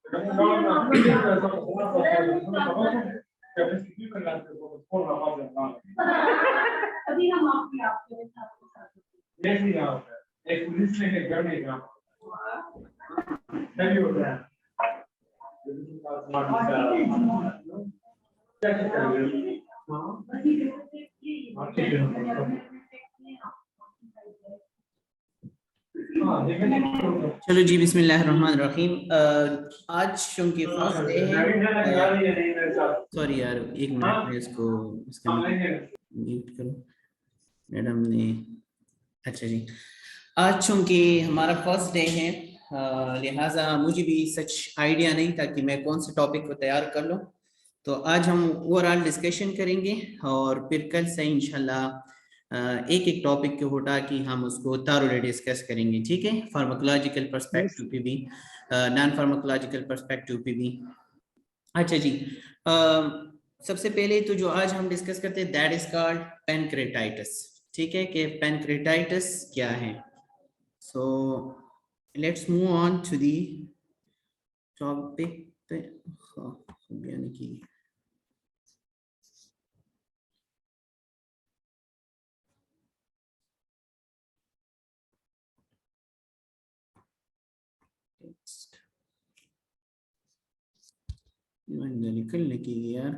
अभी हम आपके एक पुलिस लेके घर में गया तभी हो गया चलो जी, बिस्मिल्लाहिर्रहमानिर्रहीम। आज चूंकि फर्स्ट डे है, सॉरी यार, एक मिनट में इसको इसका म्यूट करो मैडम ने। अच्छा जी, आज चूंकि हमारा फर्स्ट डे है, लिहाजा मुझे भी सच आइडिया नहीं था कि मैं कौन से टॉपिक को तैयार कर लूँ। तो आज हम ओवरऑल डिस्कशन करेंगे और फिर कल से इंशाल्लाह एक एक टॉपिक को उठा कि हम उसको thoroughly डिस्कस करेंगे, ठीक है। फार्माकोलॉजिकल पर्सपेक्टिव पे भी, नॉन फार्माकोलॉजिकल पर्सपेक्टिव पे भी। अच्छा जी, सबसे पहले तो जो आज हम डिस्कस करते हैं दैट इज कॉल्ड पैनक्रेटाइटिस, ठीक है, कि पैनक्रेटाइटिस क्या है। So let's move on to the topic पे, यानी कि निकलने के लिए यार,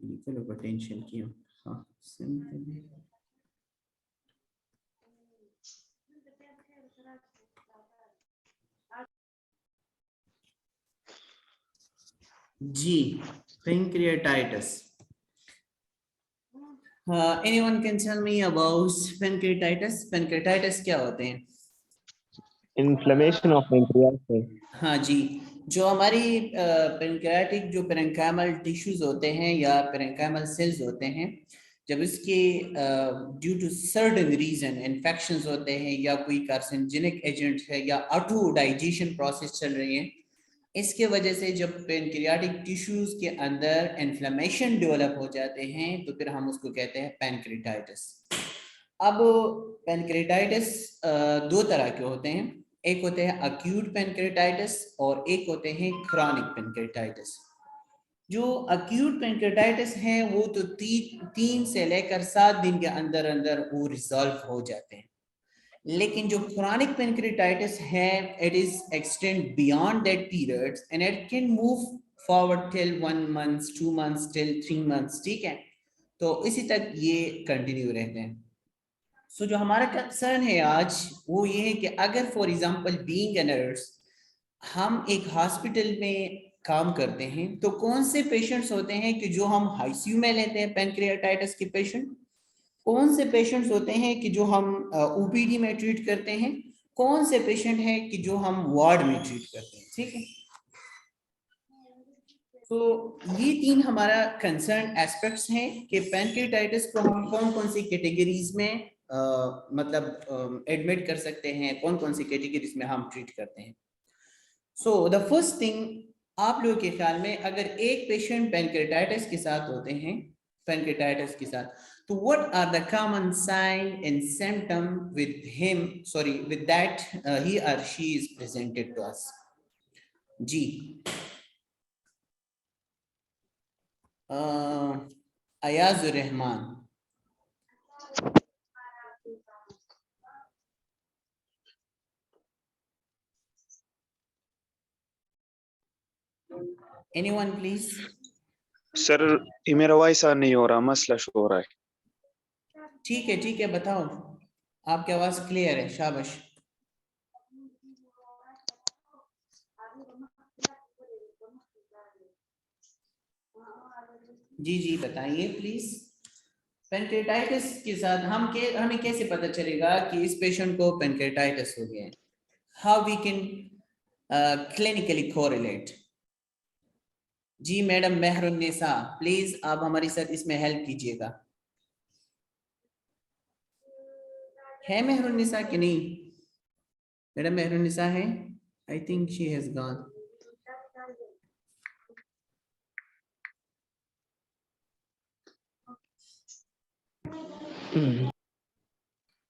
निकलो पोटेंशियल की। हाँ, सिंपल जी, pancreatitis. Anyone can tell me about pancreatitis? Pancreatitis क्या होते हैं? Inflammation of pancreas. हाँ जी, जो हमारी पेनक्रियाटिक जो पेरेन्काइमल टिश्यूज होते हैं या पेरेन्काइमल सेल्स होते हैं, जब इसके due to certain reason infections होते हैं या कोई कार्सिनोजेनिक एजेंट है या ऑटो डाइजेशन प्रोसेस चल रही है, इसके वजह से जब पेनक्रियाटिक टिश्यूज के अंदर इन्फ्लेमेशन डेवलप हो जाते हैं तो फिर हम उसको कहते हैं पैनक्रेटाइटिस। अब पैनक्रेटाइटिस दो तरह के होते हैं, एक होते हैं अक्यूट पैनक्रेटाइटिस और एक होते हैं क्रॉनिक पैनक्रेटाइटिस। जो अक्यूट पैनक्रेटाइटिस है वो तो 3 से लेकर 7 दिन के अंदर अंदर वो रिजॉल्व हो जाते हैं, लेकिन जो chronic pancreatitis है, it is extend beyond that periods and it can move forward till 1 month, 2 months, till 3 months, ठीक है। तो इसी तक ये कंटिन्यू रहते हैं। सो जो हमारा कंसर्न है आज वो ये है कि अगर for example being a nurse हम एक हॉस्पिटल में काम करते हैं तो कौन से पेशेंट्स होते हैं कि जो हम आईसीयू में लेते हैं पैनक्रियाटाइटिस के पेशेंट, कौन से पेशेंट्स होते हैं कि जो हम ओपीडी में ट्रीट करते हैं, कौन से पेशेंट हैं कि जो हम वार्ड में ट्रीट करते हैं, ठीक है। तो ये 3 हमारा कंसर्न एस्पेक्ट्स हैं कि पैनक्रियाटाइटिस को हम कौन कौन सी कैटेगरीज में मतलब एडमिट कर सकते हैं, कौन कौन सी कैटेगरीज में हम ट्रीट करते हैं। सो द फर्स्ट थिंग, आप लोगों के ख्याल में अगर एक पेशेंट पैनक्रियाटाइटिस के साथ होते हैं, पैनक्रियाटाइटिस के साथ, तो what are the common sign and symptom with him, sorry, with that he or she is presented to us? जी, Ayazur Rahman. Anyone please? Sir ये मेरा वॉइस ऑन नहीं हो रहा, मसला शो हो रहा है। ठीक है, बताओ, आपकी आवाज क्लियर है, शाबाश। जी बताइए प्लीज। पैनक्रियाटाइटिस के साथ हमें कैसे पता चलेगा कि इस पेशेंट को पैनक्रियाटाइटिस हो गया है? How we can clinically correlate? जी मैडम मेहरुन्निसा, प्लीज आप हमारी साथ इसमें हेल्प कीजिएगा। है मेहरुन्निसा कि नहीं? मैडम मेहरुन्निसा है? I think she has gone.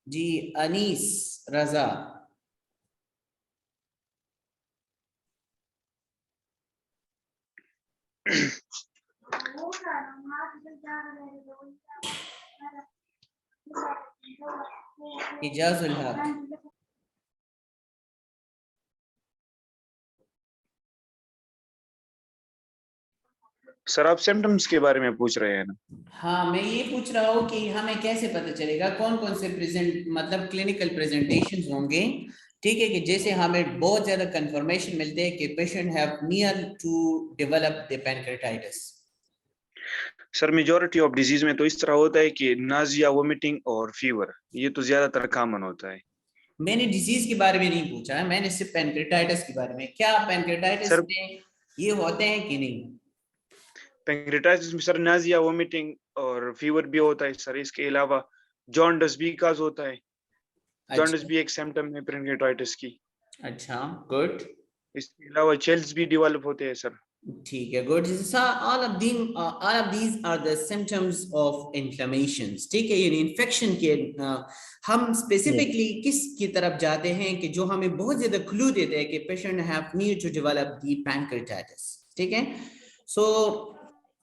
जी अनीस रजा। इजाजुल हक। सर आप सिम्टम्स के बारे में पूछ रहे हैं ना? हाँ, मैं ये पूछ रहा हूँ कि हमें कैसे पता चलेगा कौन कौन से प्रेजेंट मतलब क्लिनिकल प्रेजेंटेशंस होंगे, ठीक है, कि जैसे हमें बहुत ज्यादा कंफर्मेशन मिलते हैं कि patient have near to develop the pancreatitis. Sir majority of disease में तो इस तरह होता है कि नाजिया, वोमिटिंग और फीवर, ये तो ज्यादातर कॉमन होता है। मैंने डिजीज के बारे में नहीं पूछा है, मैंने सिर्फ पैनक्रेटाइटिस के बारे में। क्या पैनक्रेटाइटिस सर में ये होते हैं कि नहीं? पैंक्रेटाइटिस में सर नाजिया, वोमिटिंग और फीवर भी होता है सर। इसके अलावा जॉन्डिस भी काज होता है। जॉन्डिस अच्छा भी एक सिम्टम है पैंक्रेटाइटिस की। अच्छा, गुड, इसके अलावा चेल्स भी डेवलप होते हैं सर। ठीक है, good. all of these are the symptoms of inflammations, ठीक है, यानी इन्फेक्शन के हम स्पेसिफिकली किस की तरफ जाते हैं कि जो हमें बहुत ज्यादा क्लू देते हैं कि patient have need to develop the pancreatitis, ठीक है। सो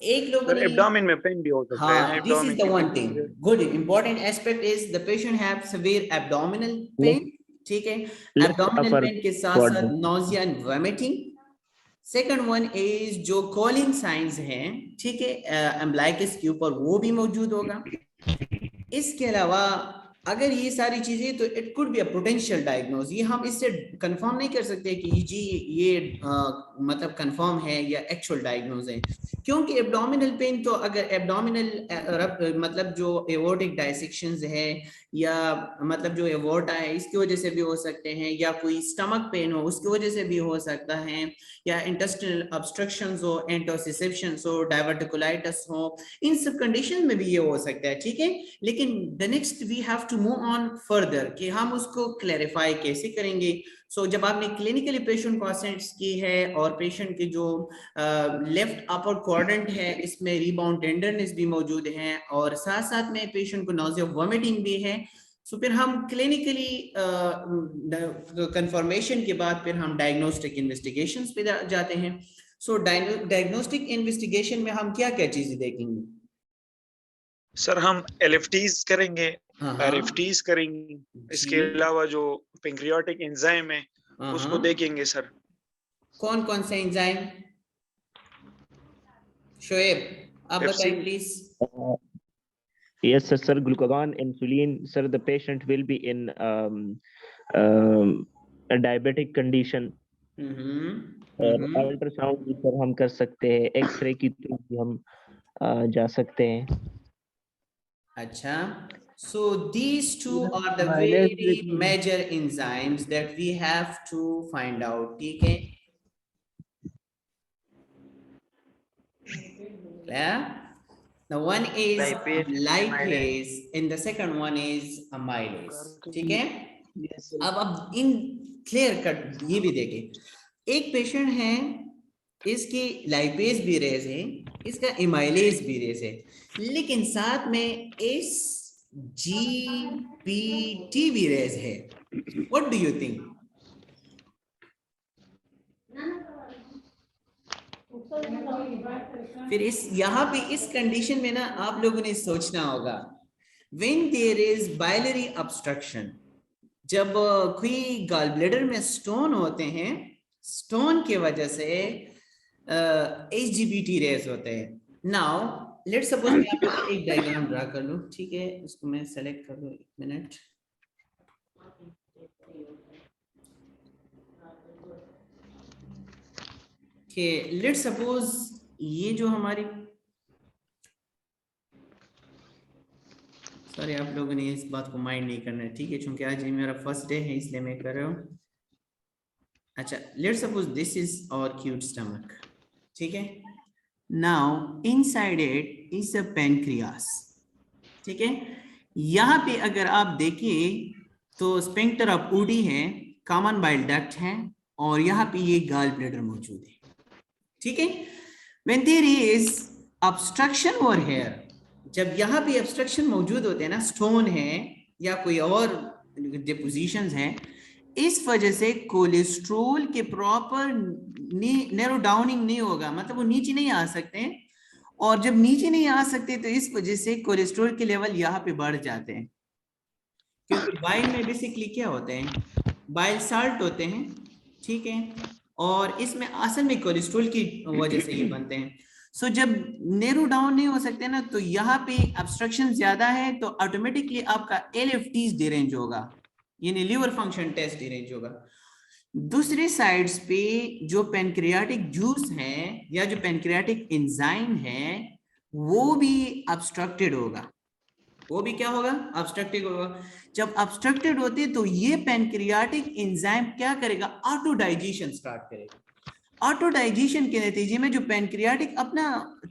एक लोगों सर ने, एब्डोमेन में पेन भी हो सकता है ना? हाँ, this is एब्डोमेन the की one thing, pain. good important aspect is the patient have severe abdominal pain, ठीक है, left abdominal upper pain के साथ साथ quadrant. nausea and vomiting। Second one is जो कॉलिंग साइंस हैं, ठीक है, एम्ब्लाइकस के ऊपर वो भी मौजूद होगा। इसके अलावा अगर ये सारी चीजें, तो it could be a potential diagnose. ये हम इससे कंफर्म नहीं कर सकते कि जी ये मतलब कंफर्म है या एक्चुअल डायग्नोज है, क्योंकि एब्डोमिनल पेन तो अगर एब्डोमिनल मतलब जो एवोर्टिक डायसेक्शंस है या मतलब जो एवोर्टा है इसकी वजह से भी हो सकते हैं, या कोई स्टमक पेन हो उसकी वजह से भी हो सकता है, या इंटेस्टिनल ऑब्स्ट्रक्शंस हो, एंटोसिसेप्शंस हो, डाइवर्टिकुलाइटिस हो, इन सब कंडीशन में भी ये हो सकता है, ठीक है। लेकिन the next we have to move on further कि हम उसको क्लैरिफाई कैसे करेंगे। सो जब आपने क्लिनिकली पेशेंट को असेस की है और पेशेंट के जो लेफ्ट अपर क्वाड्रेंट है इसमें रीबाउंड टेंडरनेस भी मौजूद है और साथ साथ में पेशेंट को नॉजिया वॉमिटिंग भी है, सो फिर हम क्लिनिकली कंफर्मेशन के बाद फिर हम डायग्नोस्टिक इन्वेस्टिगेशंस पे जाते हैं। सो डायग्नोस्टिक इन्वेस्टिगेशन में हम क्या क्या चीजें देखेंगे? सर हम एलएफटीज करेंगे, हाँ आरएफटीज करेंगे। इसके जी, अलावा जो पैंक्रियाटिक एंजाइम है उसको हाँ, देखेंगे सर। कौन कौन से एंजाइम? शोएब आप एफसी। बताएं please. Yes, sir. Glucagon, insulin, sir. The patient will be in a diabetic condition. और अल्ट्रासाउंड भी सर हम कर सकते हैं, एक्सरे की थ्रू भी हम जा सकते हैं। अच्छा, so these two are the very major enzymes that we have to find out, ठीक है, clear? The one is lipase and the second one is amylase, ठीक है। अब इन क्लियर कट ये भी देखें, एक पेशेंट है इसकी लाइपेज भी रेज है, इसका एमाइलेज भी रेज है, लेकिन साथ में SGPT भी रेज है। What do you think? फिर इस यहाँ पे इस कंडीशन में ना आप लोगों ने सोचना होगा, when there is biliary obstruction, जब कोई गॉल ब्लैडर में स्टोन होते हैं, स्टोन की वजह से SGPT रेज होते हैं। नाउ लेट्स सपोज मैं आप लोगों को एक डायग्राम ड्रा कर लूं, ठीक है, इसको मैं सेलेक्ट कर लूं, एक मिनट। कि लेट्स सपोज ये जो हमारी, सॉरी आप लोगों ने इस बात को माइंड नहीं करना है, ठीक है, क्योंकि आज ये मेरा फर्स्ट डे है इसलिए मैं कर रहा हूँ। अच्छा, let's suppose this is our cute stomach, ठीक है। Now inside it is a pancreas, ठीक है। यहाँ पे अगर आप देखिए तो स्फिंक्टर ऑफ ऊडी है, कॉमन बाइल डक्ट है और यहाँ पे ये गॉल ब्लैडर मौजूद है, ठीक है। When there is obstruction over here, जब यहाँ पे obstruction मौजूद होते हैं ना, स्टोन है या कोई और डिपोजिशंस हैं, इस वजह से कोलेस्ट्रोल के प्रॉपर नैरो डाउनिंग नहीं होगा, मतलब वो नीचे नहीं आ सकते हैं, और जब नीचे नहीं आ सकते तो इस वजह से कोलेस्ट्रॉल के लेवल यहाँ पे बढ़ जाते हैं, क्योंकि बाइल में बेसिकली क्या होते हैं, बाइल साल्ट होते हैं, ठीक है, और इसमें असल में कोलेस्ट्रॉल की वजह से ये बनते हैं। सो जब नैरो डाउन नहीं हो सकते ना, तो यहाँ पे ऑब्स्ट्रक्शन ज्यादा है, तो ऑटोमेटिकली आपका LFTs डिरेंज होगा, यानी लिवर फंक्शन टेस्ट डिरेंज होगा। दूसरी साइड्स पे जो पैनक्रियाटिक जूस है या जो पैनक्रियाटिक एंजाइम है वो भी ऑब्स्ट्रक्टेड होगा, वो भी क्या होगा, ऑब्स्ट्रक्टेड होगा। जब ऑब्स्ट्रक्टेड होते तो ये पैनक्रियाटिक एंजाइम क्या करेगा, ऑटो डाइजेशन स्टार्ट करेगा। ऑटो डाइजेशन के नतीजे में जो पैनक्रियाटिक अपना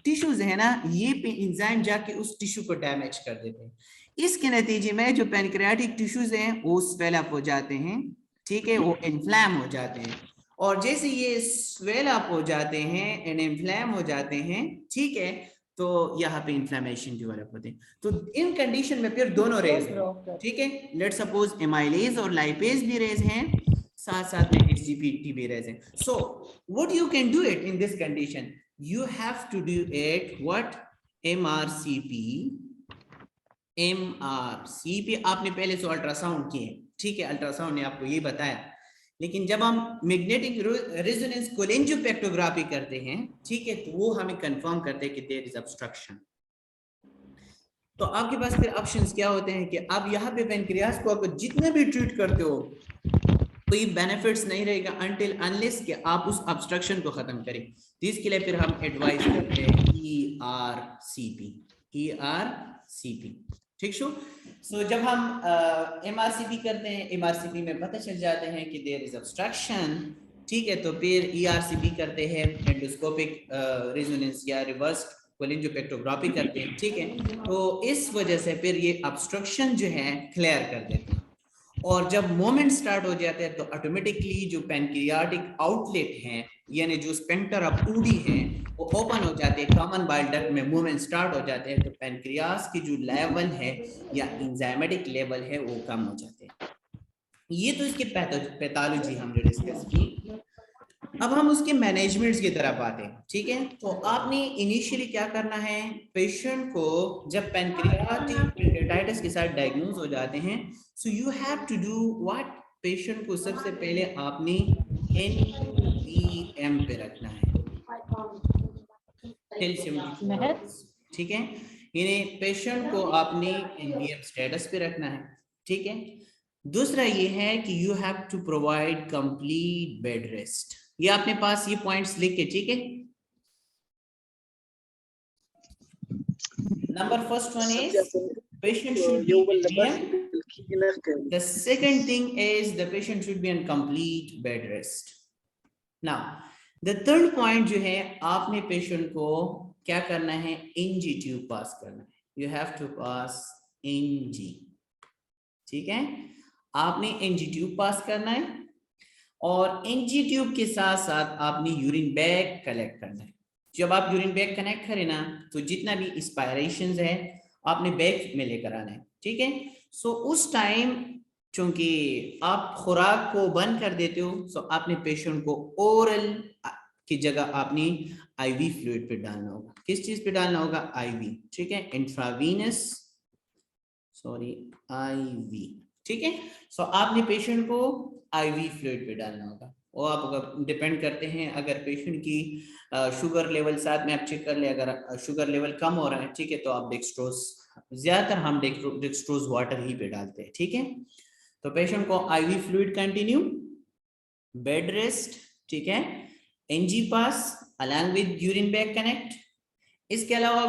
टिश्यूज है ना, ये एंजाइम जाके उस टिश्यू को डैमेज कर देते हैं। इसके नतीजे में जो पैनक्रियाटिक टिश्यूज हैं वो स्वेल अप हो जाते हैं, ठीक है, वो इन्फ्लैम हो जाते हैं, और जैसे ये स्वेल अप हो जाते हैं एंड इन्फ्लैम हो जाते हैं, ठीक है, तो यहाँ पे इन्फ्लेमेशन डेवलप होते हैं। तो इन कंडीशन में फिर दोनों रेज हैं, ठीक है, लेट सपोज एमाइलेज और लाइपेज भी रेज हैं, साथ साथ में HGPT भी रेज हैं। So what you can do it in this condition, you have to do it what, MRCP आपने पहले से अल्ट्रासाउंड किए, ठीक है, अल्ट्रासाउंड ने आपको ये बताया, लेकिन जब हम मैग्नेटिक रेजोनेंस कोलेंजियोपेक्टोग्राफी करते हैं, ठीक है, तो वो हमें कंफर्म करते हैं कि देयर इज ऑब्स्ट्रक्शन। तो आपके पास फिर ऑप्शंस क्या होते हैं कि आप यहाँ पे पैनक्रियास को आप जितना भी ट्रीट करते हो कोई बेनिफिट्स नहीं रहेगा अनटिल अनलेस कि आप उस ऑब्स्ट्रक्शन को खत्म करें। तो इसके लिए फिर हम एडवाइस करते हैं ERCP, ठीक शो। सो जब हम MRCP करते हैं, MRCP में पता चल जाते हैं कि देयर इज ऑब्स्ट्रक्शन, ठीक है, तो फिर ERCP करते हैं, एंडोस्कोपिक रेजोनेंस या रिवर्स कोलेंजियोपेक्टोग्राफी करते हैं, ठीक है, तो इस वजह से फिर ये ऑब्स्ट्रक्शन जो है क्लियर कर देते हैं। और जब मोमेंट स्टार्ट हो जाते हैं तो ऑटोमेटिकली जो पैनक्रियाटिक आउटलेट हैं, यानी जो स्फिंक्टर ऑफ ऊडी हैं, वो ओपन हो जाते हैं, कॉमन बाइल डक्ट में मूवमेंट स्टार्ट हो जाते हैं, तो पैनक्रियास की जो लेवल है या एंजाइमेटिक लेवल है वो कम हो जाते हैं। ये तो इसकी पैथोलॉजी हमने डिस्कस की। अब हम उसके मैनेजमेंट्स की तरफ आते हैं, ठीक है। तो आपने इनिशियली क्या करना है, पेशेंट को जब पैनक्रियाटिक पेनक्रियाटाइटिस के साथ डायग्नोज हो जाते हैं, so you have to do what, patient को सबसे पहले आपने NBM पे रखना है, ठीक है, यानी पेशेंट को आपने NBM स्टेटस पे रखना है, ठीक है। दूसरा ये है कि you have to provide complete bed rest, ये अपने पास ये पॉइंट्स लिख के, ठीक है। Number first one is patient should be NBM. The second thing is the patient should be on complete bed rest. Now the third point जो है, आपने पेशेंट को क्या करना है, NG ट्यूब पास करना है, you have to pass NG, ठीक है, आपने NG ट्यूब पास करना है, और NG ट्यूब के साथ साथ आपने यूरिन बैग कलेक्ट करना है। जब आप यूरिन बैग कनेक्ट करें ना, तो जितना भी इंस्पायरेशंस है आपने बैग में लेकर आना है, ठीक है। सो उस टाइम चूंकि आप खुराक को बंद कर देते हो, सो आपने पेशेंट को ओरल की जगह आपने IV फ्लूइड पे डालना होगा। किस चीज पे डालना होगा, IV, ठीक है, इंट्रावीनस, सॉरी IV, ठीक है। सो आपने पेशेंट को IV फ्लूइड पे डालना होगा, और आप डिपेंड करते हैं, अगर पेशेंट की शुगर लेवल साथ में आप चेक कर ले, अगर शुगर लेवल कम हो रहा है, ठीक है, तो आप डेक्सट्रोज, ज्यादातर हम डेक्सट्रोज वाटर ही पे डालते हैं, ठीक है। तो पेशेंट को IV fluid continue, bed rest, ठीक है, NG pass along with urine bag connect. इसके अलावा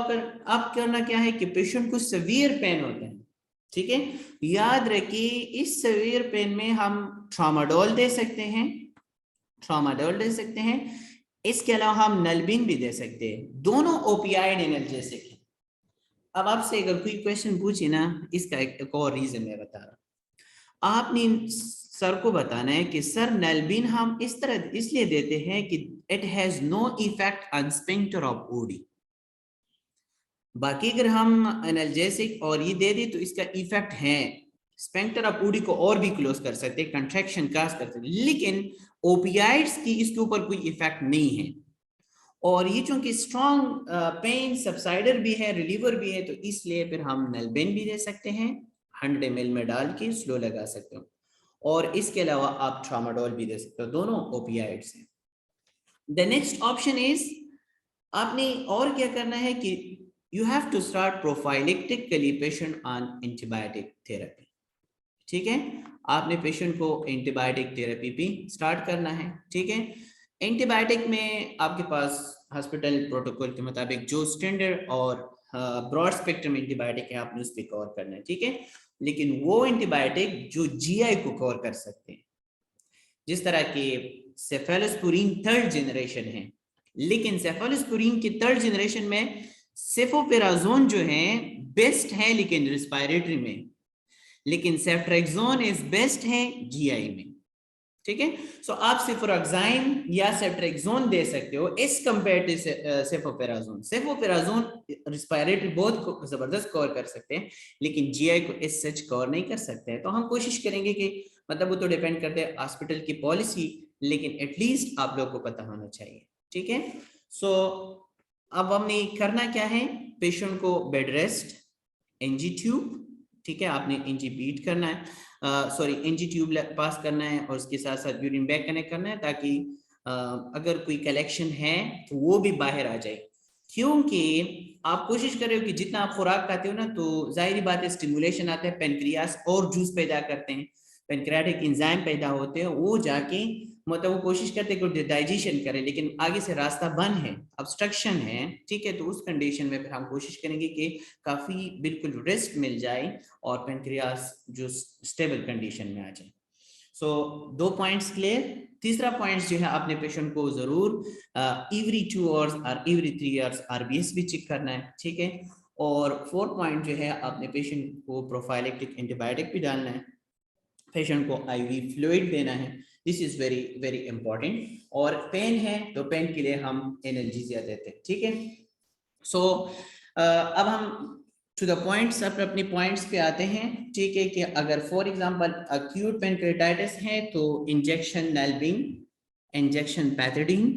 आप करना क्या है कि पेशेंट को सीवियर पेन होता है, ठीक है, याद रखिए इस सीवियर पेन में हम ट्रामाडोल दे सकते हैं, इसके अलावा हम नलबिन भी दे सकते हैं, दोनों ओपियाइड एनाल्जेसिक हैं। अब आपसे अगर कोई क्वेश्चन पूछे ना, इसका एक और रीजन मैं बता रहा हूं, आपने सर को बताना है कि सर नलबिन हम इस तरह इसलिए देते हैं कि it has no effect on sphincter of Oddi. बाकी अगर हम एनाल्जेसिक और ये दे दे तो इसका इफेक्ट है, स्फिंक्टर ऑफ ऊडी को और भी क्लोज कर सकते हैं, कंट्रैक्शन काज कर सकते हैं, लेकिन ओपियाइड्स की इसके ऊपर कोई इफेक्ट नहीं है, और ये चूंकि स्ट्रॉन्ग पेन सबसाइडर भी है, रिलीवर भी है, तो इसलिए फिर हम नलबेन भी दे सकते हैं, 100 ml में डाल के स्लो लगा सकते हो, और इसके अलावा आप ट्रामाडोल भी दे सकते हो, दोनों ओपियाइड्स हैं। द नेक्स्ट ऑप्शन इज, आपने और क्या करना है कि you have to start prophylactically patient on antibiotic therapy. ठीक है, आपने पेशेंट को एंटीबायोटिक थेरेपी भी स्टार्ट करना है। ठीक है, एंटीबायोटिक में आपके पास हॉस्पिटल प्रोटोकॉल के मुताबिक जो स्टैंडर्ड और ब्रॉड स्पेक्ट्रम एंटीबायोटिक है आपने उस पर कवर करना है। ठीक है, लेकिन वो एंटीबायोटिक जो जीआई को कवर कर सकते हैं, जिस तरह के सेफेलोस्पुरिन 3rd जनरेशन है, लेकिन सेफेलोस्पुरिन की 3rd जनरेशन में सेफोपेराजोन जो है बेस्ट है लेकिन रिस्पायरेटरी में, लेकिन सेफ्ट्रेक्सोन इज बेस्ट है जीआई में। ठीक है, सो आप सेफ्रोक्साइन या सेफ्ट्रेक्सोन दे सकते हो एज कंपेयर टू सेफोपेराजोन। सेफोपेराजोन रिस्पायरेटरी बहुत जबरदस्त कवर कर सकते हैं, लेकिन जीआई को एज सच कवर नहीं कर सकते हैं। तो हम कोशिश करेंगे कि मतलब वो तो डिपेंड करते हैं हॉस्पिटल की पॉलिसी, लेकिन एटलीस्ट आप लोग को पता होना चाहिए। ठीक है, सो अब हमने करना क्या है, पेशेंट को बेड रेस्ट, एनजी ट्यूब, ठीक है, आपने एनजी बीट करना है, सॉरी एनजी ट्यूब पास करना है, और उसके साथ साथ यूरिन बैग कनेक्ट करना है, ताकि अगर कोई कलेक्शन है तो वो भी बाहर आ जाए। क्योंकि आप कोशिश कर रहे हो कि जितना आप खुराक खाते हो ना, तो जाहिर बात है स्टिमुलेशन आता है, पेनक्रियास और जूस पैदा करते हैं, पेनक्रियाटिक एंजाइम पैदा होते हैं, वो जाके मतलब वो कोशिश करते हैं कि डाइजेशन करें, लेकिन आगे से रास्ता बंद है, ऑब्स्ट्रक्शन है। ठीक है, तो उस कंडीशन में फिर हम कोशिश करेंगे कि काफी बिल्कुल रेस्ट मिल जाए और पेनक्रियास जो स्टेबल कंडीशन में आ जाए। सो 2 पॉइंट्स क्लियर। तीसरा पॉइंट जो है, आपने पेशेंट को जरूर एवरी 2 आवर्स और एवरी 3 आवर्स आरबीएस भी चेक करना है। ठीक है, और 4th पॉइंट जो है, आपने पेशेंट को प्रोफाइलेक्टिक एंटीबायोटिक भी डालना है, पेशेंट को आईवी फ्लूइड देना है, this is very very important. और पेन है तो पेन के लिए हम एनाल्जेसिया देते हैं। ठीक है, सो अब हम टू द पॉइंट्स, अपने पॉइंट्स पे आते हैं। ठीक है, कि अगर फॉर एग्जांपल अक्यूट पेनक्रेटाइटिस है तो इंजेक्शन नलबिन, इंजेक्शन पैथेडीन,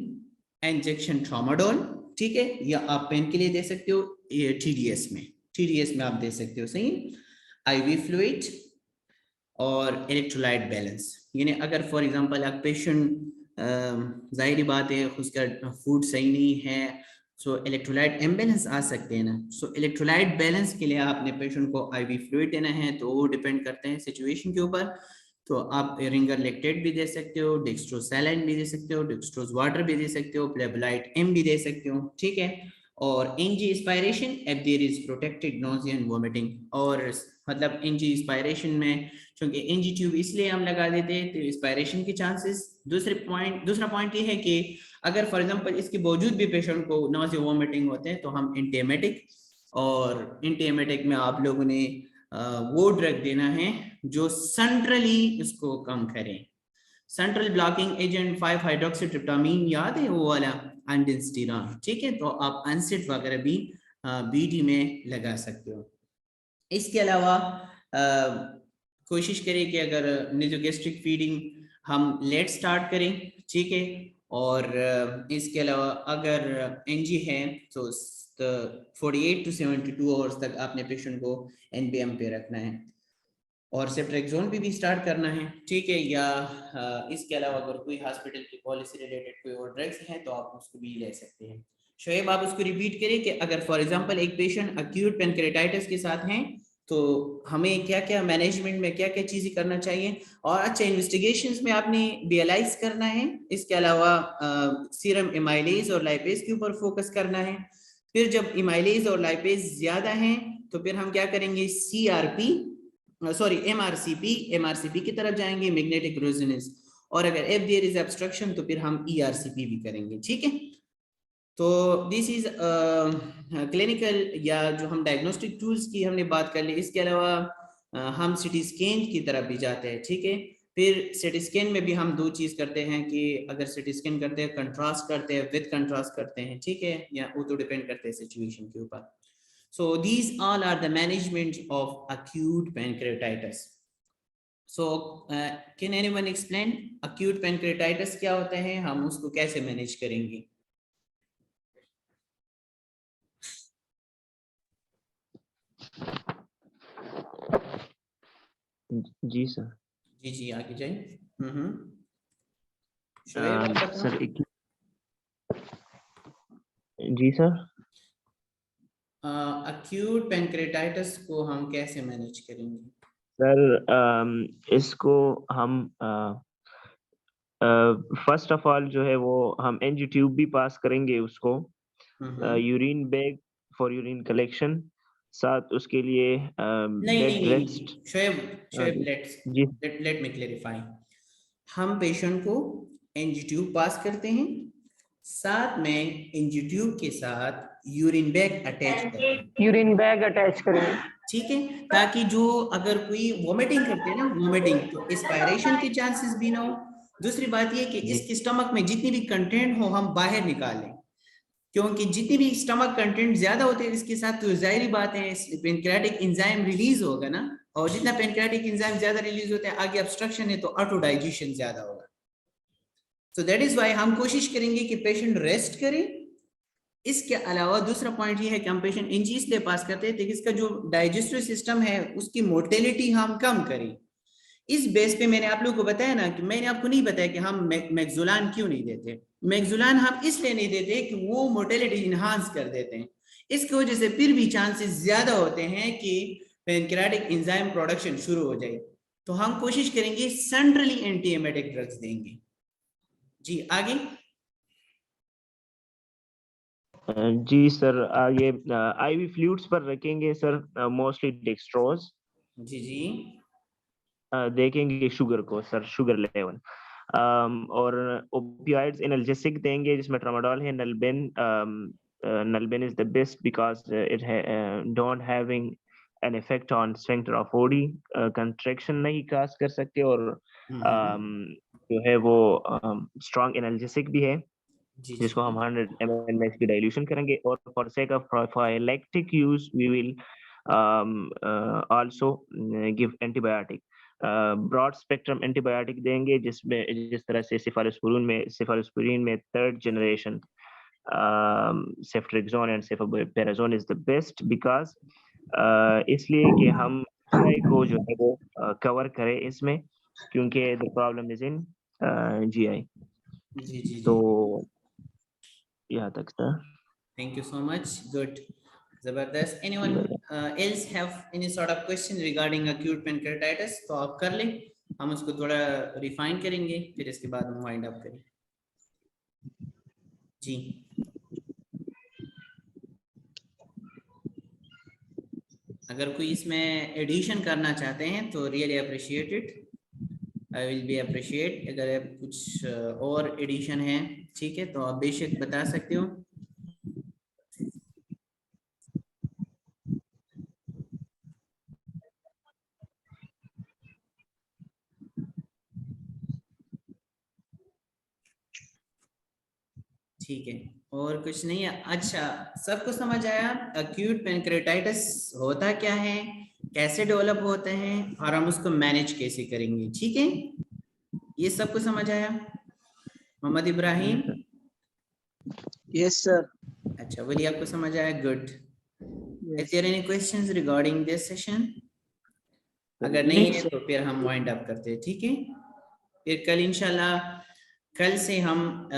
इंजेक्शन ट्रामाडोल, ठीक है, या आप पेन के लिए दे सकते हो टीडीएस में आप दे सकते हो, सही, आईवी फ्लूइड और इलेक्ट्रोलाइट बैलेंस। यानी अगर फॉर एग्जांपल एक पेशेंट जाहिर बात है उसका फूड सही नहीं है, सो इलेक्ट्रोलाइट इम्बैलेंस आ सकते हैं ना, सो इलेक्ट्रोलाइट बैलेंस के लिए आपने पेशेंट को आईवी फ्लूइड देना है, तो वो डिपेंड करते हैं सिचुएशन के ऊपर। तो आप रिंगर लेक्टेट भी दे सकते हो, डेक्स्ट्रोसैलाइन भी दे सकते हो, डेक्स्ट्रोज वाटर भी दे सकते हो, प्लेबोलाइट एम भी दे सकते हो। ठीक है, और NG inspiration if there is protected nausea and vomiting, और मतलब एनजी इंस्पायरेशन में क्योंकि एनजी ट्यूब इसलिए हम लगा देते हैं तो इंस्पायरेशन के चांसेस। दूसरा पॉइंट ये है कि अगर फॉर एग्जांपल इसके बावजूद भी पेशेंट को नोजिया वोमिटिंग होते हैं तो हम एंटीएमेटिक, और एंटीएमेटिक में आप लोगों ने वो ड्रग देना है जो सेंट्रली इसको कम करें, सेंट्रल ब्लॉकिंग एजेंट 5-हाइड्रोक्सीट्रिप्टामाइन, याद है वो वाला, एंडिस्टीरॉन। ठीक है, तो आप अनसिट वगैरह भी बीडी में लगा सकते हो। इसके अलावा कोशिश करें कि अगर नेज़ोगैस्ट्रिक फीडिंग हम लेट स्टार्ट करें। ठीक है, और इसके अलावा अगर एनजी है तो 48 to 72 आवर्स तक आपने पेशेंट को एनबीएम पे रखना है, और सेफ्ट्रेक्सोन भी स्टार्ट करना है। ठीक है, या इसके अलावा अगर कोई हॉस्पिटल की पॉलिसी रिलेटेड कोई और ड्रग्स हैं तो आप उसको भी ले सकते हैं। शोएब आप उसको रिपीट करें कि अगर फॉर एग्जांपल एक पेशेंट अक्यूट पेनक्रेटाइटिस के साथ हैं तो हमें क्या क्या मैनेजमेंट में क्या क्या चीजें करना चाहिए, और अच्छा इन्वेस्टिगेशंस में आपने बियलाइज करना है, इसके अलावा सीरम एमाइलेज और लाइपेज के ऊपर फोकस करना है। फिर जब एमाइलेज और लाइपेज ज्यादा हैं तो फिर हम क्या करेंगे, सीआरपी सॉरी एमआरसीपी की तरफ जाएंगे, मैग्नेटिक रेजोनेंस, और अगर इफ देयर इज ऑब्स्ट्रक्शन तो फिर हम ईआरसीपी भी करेंगे। ठीक है, तो दिस इज क्लिनिकल या जो हम डायग्नोस्टिक टूल्स की हमने बात कर ली। इसके अलावा हम सिटी स्कैन की तरफ भी जाते हैं। ठीक है, फिर सिटी स्कैन में भी हम 2 चीज करते हैं कि अगर सिटी स्कैन करते हैं कंट्रास्ट करते हैं, विद कंट्रास्ट करते हैं। ठीक है, या वो तो डिपेंड करते हैं सिचुएशन के ऊपर। So these all are the management of acute pancreatitis. So can anyone explain acute pancreatitis क्या होता है, हम उसको कैसे मैनेज करेंगे? जी सर। जी आगे जाइए। शोएब आप बताओ। सर जी सर। acute pancreatitis को हम कैसे मैनेज करेंगे? सर इसको हम फर्स्ट ऑफ ऑल जो है वो हम एनजी ट्यूब भी पास करेंगे उसको, urine bag for urine collection, साथ उसके लिए bed rest. Shoaib let me clarify. हम पेशेंट को एनजी ट्यूब पास करते हैं, साथ में एनजी ट्यूब के साथ यूरिन बैग अटैच करेंगे, ठीक है, ताकि जो अगर कोई वोमिटिंग करते हैं ना, वोमिटिंग, तो एस्पायरेशन के चांसेस भी ना हो। दूसरी बात ये कि इसके स्टमक में जितनी भी कंटेंट हो हम बाहर निकालें, क्योंकि जितनी भी स्टमक कंटेंट ज्यादा होते हैं इसके साथ, तो जाहिर बात है पेनक्रियाटिक एंजाइम रिलीज होगा ना, और जितना पेनक्रियाटिक एंजाइम ज्यादा रिलीज होता है, आगे ऑब्स्ट्रक्शन है तो ऑटो डाइजेशन ज्यादा होगा। सो दैट इज व्हाई हम कोशिश करेंगे कि पेशेंट रेस्ट करे। इसके अलावा दूसरा पॉइंट ये है कि हम पेशेंट एनजी इसलिए पास करते हैं ताकि इसका जो डाइजेस्टिव सिस्टम है उसकी मोर्टेलिटी हम कम करें। इस बेस पे मैंने आप लोगों को बताया ना कि मैंने आपको नहीं बताया कि हम मैक्सुलान क्यों नहीं देते। मैक्सुलान हम इसलिए नहीं देते कि वो मोर्टेलिटी इनहांस कर देते हैं, इसकी वजह से फिर भी चांसेस ज्यादा होते हैं कि पेनक्रियाटिक एंजाइम प्रोडक्शन शुरू हो जाए। तो हम कोशिश करेंगे सेंट्रली एंटी एमेटिक ड्रग्स देंगे। जी आगे। जी सर, ये आईवी फ्लूइड्स पर रखेंगे सर, मोस्टली डेक्स्ट्रोज। जी देखेंगे शुगर को सर, शुगर लेवल, और ओपियाइड्स एनाल्जेसिक देंगे जिसमें ट्रामाडोल है, nalbuphine is the best because it don't having an effect on sphincter of Oddi, contraction नहीं काज कर सकते, और जो है वो स्ट्रॉन्ग एनाल्जेसिक भी है, जिसको हम 100 ml में इसकी डाइल्यूशन करेंगे। और for sake of prophylactic use we will also give antibiotic, broad spectrum antibiotic देंगे, जिसमें जिस तरह से सेफालोस्पुरिन में third generation ceftriaxone and cefoperazone is the best, because इसलिए कि हम को जो है वो कवर करें इसमें, क्योंकि the problem is in GI. तो यहाँ तक sir. Thank you so much. Good. Zabardast. Anyone else have any sort of question regarding acute pancreatitis? तो आप कर लें, हम उसको थोड़ा रिफाइन करेंगे, फिर इसके बाद हम वाइंड अप करें। जी अगर कोई इसमें एडिशन करना चाहते हैं तो really appreciate it, I will be appreciate. अगर कुछ और एडिशन है, ठीक है, तो आप बेशक बता सकते हो। ठीक है, और कुछ नहीं है। अच्छा, सबको समझ आया एक्यूट पेनक्रेटाइटिस होता क्या है, कैसे डेवलप होते हैं, और हम उसको मैनेज कैसे करेंगे? ठीक है, ये सबको समझ आया? मोहम्मद इब्राहिम? Yes sir. अच्छा, वली आपको समझ आया? Good. Is there any questions regarding this session? अगर नहीं है तो फिर हम वाइंड अप करते हैं, ठीक है। फिर कल इंशाल्लाह, कल से हम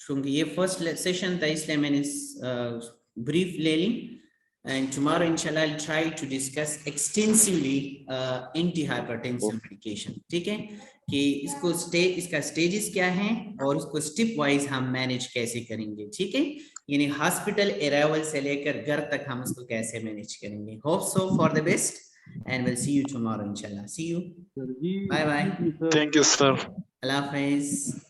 क्योंकि ये फर्स्ट सेशन था इसलिए मैंने ब्रीफ ले ली, and tomorrow inshallah I'll try to discuss extensively anti-hypertensive medication, ठीक है, कि इसको इसका स्टेजेस क्या हैं और उसको स्टेप वाइज हम मैनेज कैसे करेंगे, ठीक है, यानी हॉस्पिटल अराइवल से लेकर घर तक हम उसको कैसे मैनेज करेंगे। Hope so for the best and we'll see you tomorrow inshallah. See you, bye bye, Thank you sir. Allah Hafiz।